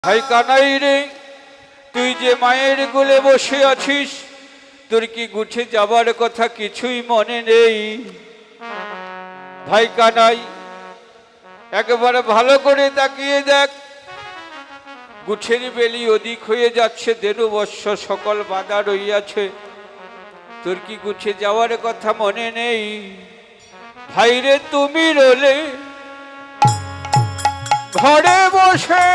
ভাই কানাই রে, তুই যে মায়ের কোলে বসে আছিস, তোর কি গুছে যাবার কথা কিছুই মনে নেই? ভাই কানাই, একবারে ভালো করে তাকিয়ে দেখ, গুছের বেলি ওদিক হয়ে যাচ্ছে, দেনু বৎস সকল বাধা রইয়াছে। তোর কি গুছে যাওয়ার কথা মনে নেই? ভাইরে তুমি রোলে ঘরে বসে